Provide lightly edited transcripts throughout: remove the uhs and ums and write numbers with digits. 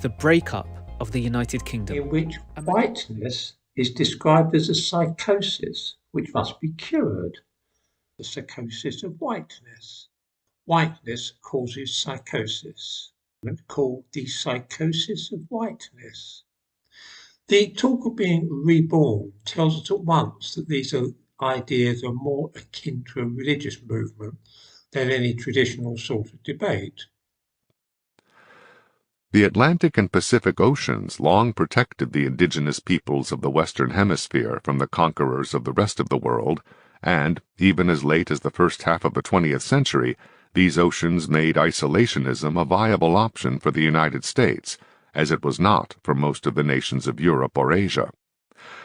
the breakup of the United Kingdom. In which whiteness is described as a psychosis which must be cured. The psychosis of whiteness. Whiteness causes psychosis, called the psychosis of whiteness. The talk of being reborn tells us at once that these ideas are more akin to a religious movement than any traditional sort of debate. The Atlantic and Pacific Oceans long protected the indigenous peoples of the Western Hemisphere from the conquerors of the rest of the world, and, even as late as the first half of the 20th century, these oceans made isolationism a viable option for the United States, as it was not for most of the nations of Europe or Asia.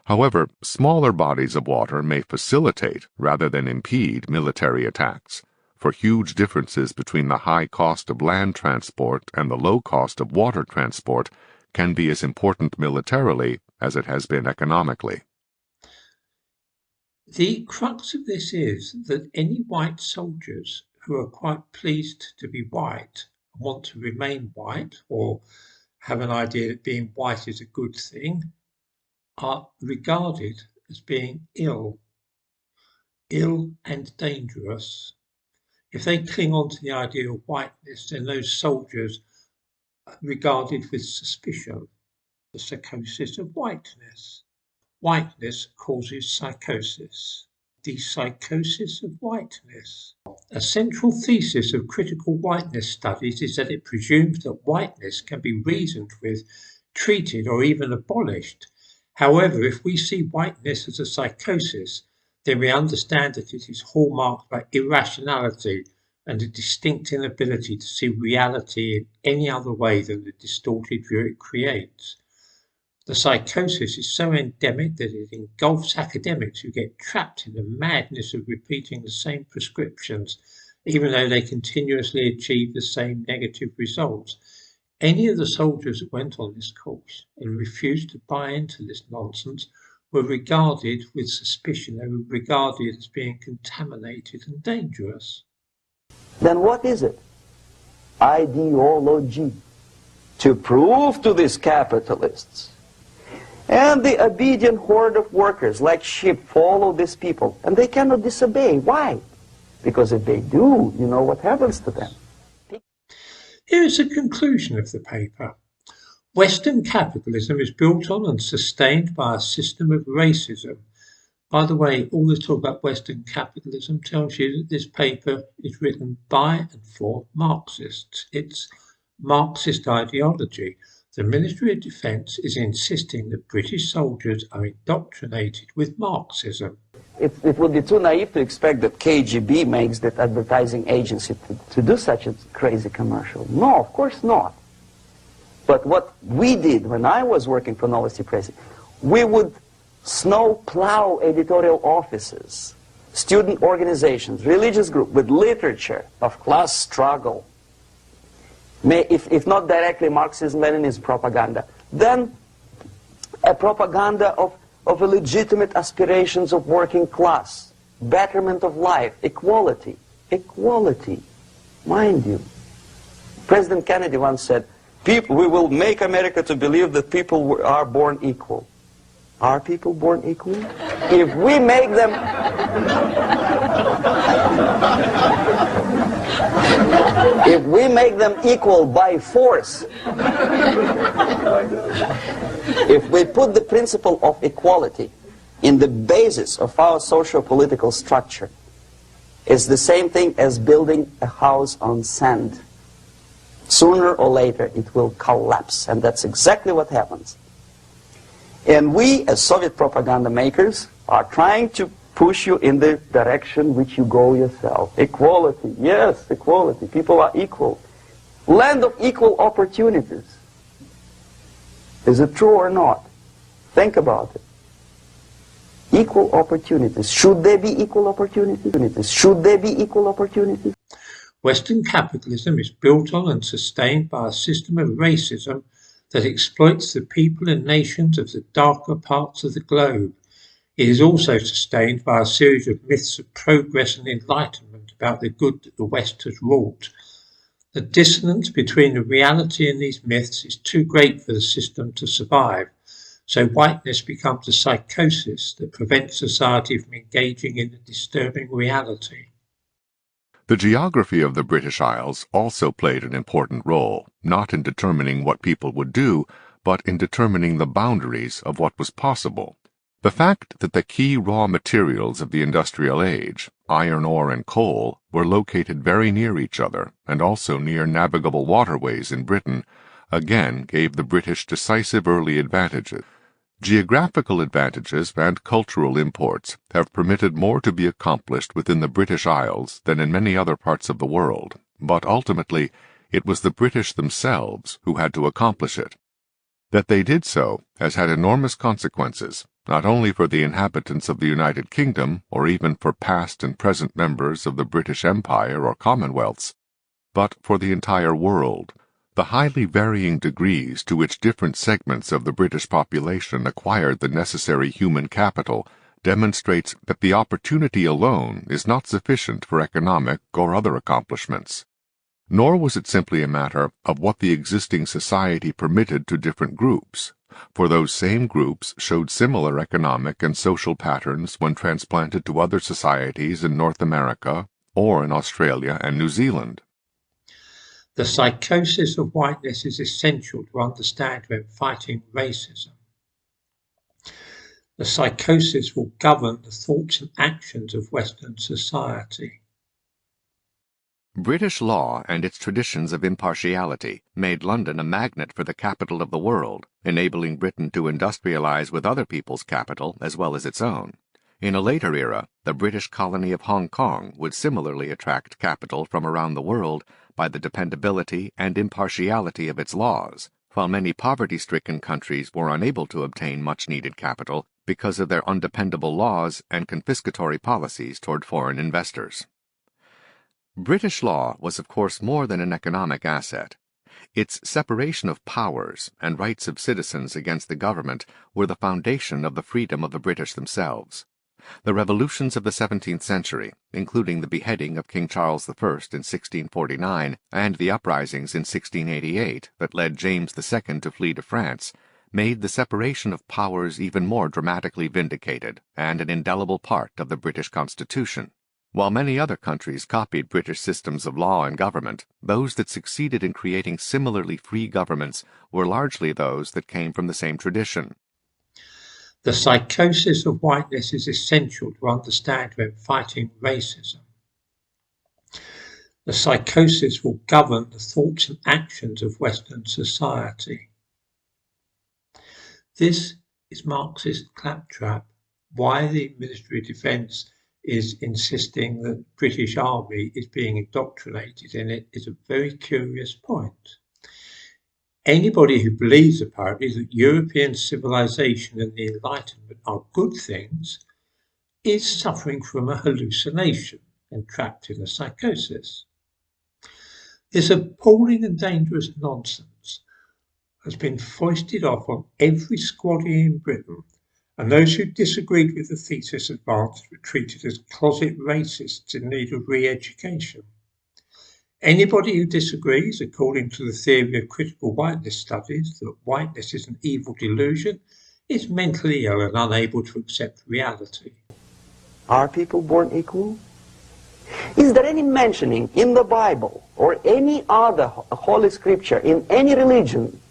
However, smaller bodies of water may facilitate rather than impede military attacks, for huge differences between the high cost of land transport and the low cost of water transport can be as important militarily as it has been economically. The crux of this is that any white soldiers who are quite pleased to be white and want to remain white, or have an idea that being white is a good thing, are regarded as being ill and dangerous. If they cling on to the idea of whiteness, then those soldiers are regarded with suspicion. The psychosis of whiteness. Whiteness causes psychosis. The psychosis of whiteness. A central thesis of critical whiteness studies is that it presumes that whiteness can be reasoned with, treated, or even abolished. However, if we see whiteness as a psychosis, then we understand that it is hallmarked by irrationality and a distinct inability to see reality in any other way than the distorted view it creates. The psychosis is so endemic that it engulfs academics who get trapped in the madness of repeating the same prescriptions, even though they continuously achieve the same negative results. Any of the soldiers that went on this course and refused to buy into this nonsense were regarded with suspicion. They were regarded as being contaminated and dangerous. Then what is it? Ideology. To prove to these capitalists and the obedient horde of workers like sheep follow these people, and they cannot disobey. Why? Because if they do, you know what happens to them. Here is the conclusion of the paper. Western capitalism is built on and sustained by a system of racism. By the way, all the talk about Western capitalism tells you that this paper is written by and for Marxists. It's Marxist ideology. The Ministry of Defence is insisting that British soldiers are indoctrinated with Marxism. It would be too naive to expect that KGB makes that advertising agency to do such a crazy commercial. No, of course not. But what we did when I was working for Novosti Press, we would snow plow editorial offices, student organizations, religious groups with literature of class struggle. If not directly Marxism-Leninism propaganda, then a propaganda of legitimate aspirations of working class, betterment of life, equality. Equality, mind you. President Kennedy once said, we will make America to believe that people are born equal. Are people born equal? If we make them... if we make them equal by force, if we put the principle of equality in the basis of our socio-political structure, it's the same thing as building a house on sand. Sooner or later it will collapse, and that's exactly what happens. And we, as Soviet propaganda makers, are trying to push you in the direction which you go yourself. Equality, yes, equality. People are equal. Land of equal opportunities. Is it true or not? Think about it. Equal opportunities. Should there be equal opportunities? Should there be equal opportunities? Western capitalism is built on and sustained by a system of racism that exploits the people and nations of the darker parts of the globe. It is also sustained by a series of myths of progress and enlightenment about the good that the West has wrought. The dissonance between the reality and these myths is too great for the system to survive, so whiteness becomes a psychosis that prevents society from engaging in the disturbing reality. The geography of the British Isles also played an important role, not in determining what people would do, but in determining the boundaries of what was possible. The fact that the key raw materials of the industrial age, iron ore and coal, were located very near each other, and also near navigable waterways in Britain, again gave the British decisive early advantages. Geographical advantages and cultural imports have permitted more to be accomplished within the British Isles than in many other parts of the world, but ultimately it was the British themselves who had to accomplish it. That they did so has had enormous consequences, not only for the inhabitants of the United Kingdom, or even for past and present members of the British Empire or Commonwealths, but for the entire world. The highly varying degrees to which different segments of the British population acquired the necessary human capital demonstrates that the opportunity alone is not sufficient for economic or other accomplishments. Nor was it simply a matter of what the existing society permitted to different groups, for those same groups showed similar economic and social patterns when transplanted to other societies in North America or in Australia and New Zealand. The psychosis of whiteness is essential to understand when fighting racism. The psychosis will govern the thoughts and actions of Western society. British law and its traditions of impartiality made London a magnet for the capital of the world, enabling Britain to industrialize with other people's capital as well as its own. In a later era, the British colony of Hong Kong would similarly attract capital from around the world by the dependability and impartiality of its laws, while many poverty-stricken countries were unable to obtain much-needed capital because of their undependable laws and confiscatory policies toward foreign investors. British law was of course more than an economic asset. Its separation of powers and rights of citizens against the government were the foundation of the freedom of the British themselves. The revolutions of the 17th century, including the beheading of King Charles I in 1649 and the uprisings in 1688 that led James II to flee to France, made the separation of powers even more dramatically vindicated and an indelible part of the British Constitution. While many other countries copied British systems of law and government, those that succeeded in creating similarly free governments were largely those that came from the same tradition. The psychosis of whiteness is essential to understand when fighting racism. The psychosis will govern the thoughts and actions of Western society. This is Marxist claptrap. Why the Ministry of Defence is insisting that the British Army is being indoctrinated in it is a very curious point. Anybody who believes, apparently, that European civilization and the Enlightenment are good things is suffering from a hallucination and trapped in a psychosis. This appalling and dangerous nonsense has been foisted off on every squaddy in Britain, and those who disagreed with the thesis advanced were treated as closet racists in need of re-education. Anybody who disagrees, according to the theory of critical whiteness studies, that whiteness is an evil delusion, is mentally ill and unable to accept reality. Are people born equal? Is there any mentioning in the Bible or any other holy scripture in any religion,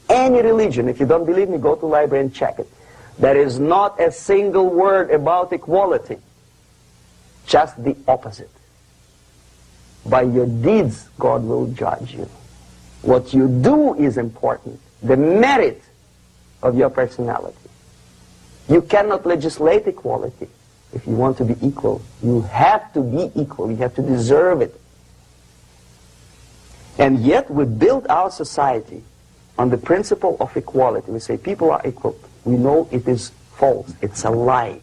if you don't believe me, go to the library and check it. There is not a single word about equality, just the opposite. By your deeds, God will judge you. What you do is important, the merit of your personality. You cannot legislate equality. If you want to be equal, you have to be equal. You have to deserve it. And yet we build our society on the principle of equality. We say people are equal. We know it is false. It's a lie.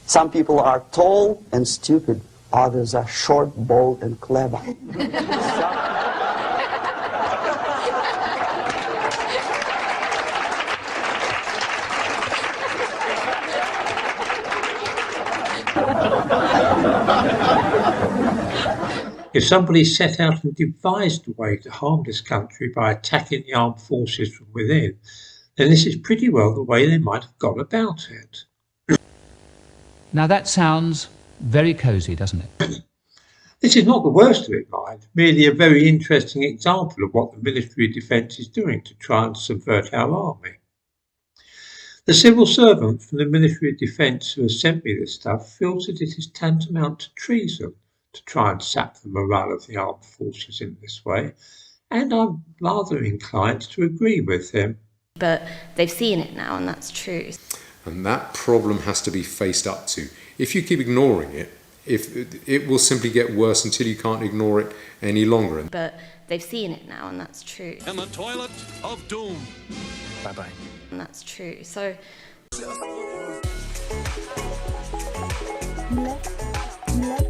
Some people are tall and stupid. Others are short, bold, and clever. If somebody set out and devised a way to harm this country by attacking the armed forces from within, then this is pretty well the way they might have gone about it. Now that sounds very cosy, doesn't it? This is not the worst of it, mind, merely a very interesting example of what the Ministry of Defence is doing to try and subvert our army. The civil servant from the Ministry of Defence who has sent me this stuff feels that it is tantamount to treason to try and sap the morale of the armed forces in this way, and I'm rather inclined to agree with him. But they've seen it now, and that's true. And that problem has to be faced up to. If you keep ignoring it, it will simply get worse until you can't ignore it any longer. But they've seen it now, and that's true. In the toilet of doom. Bye-bye. And that's true. So... Let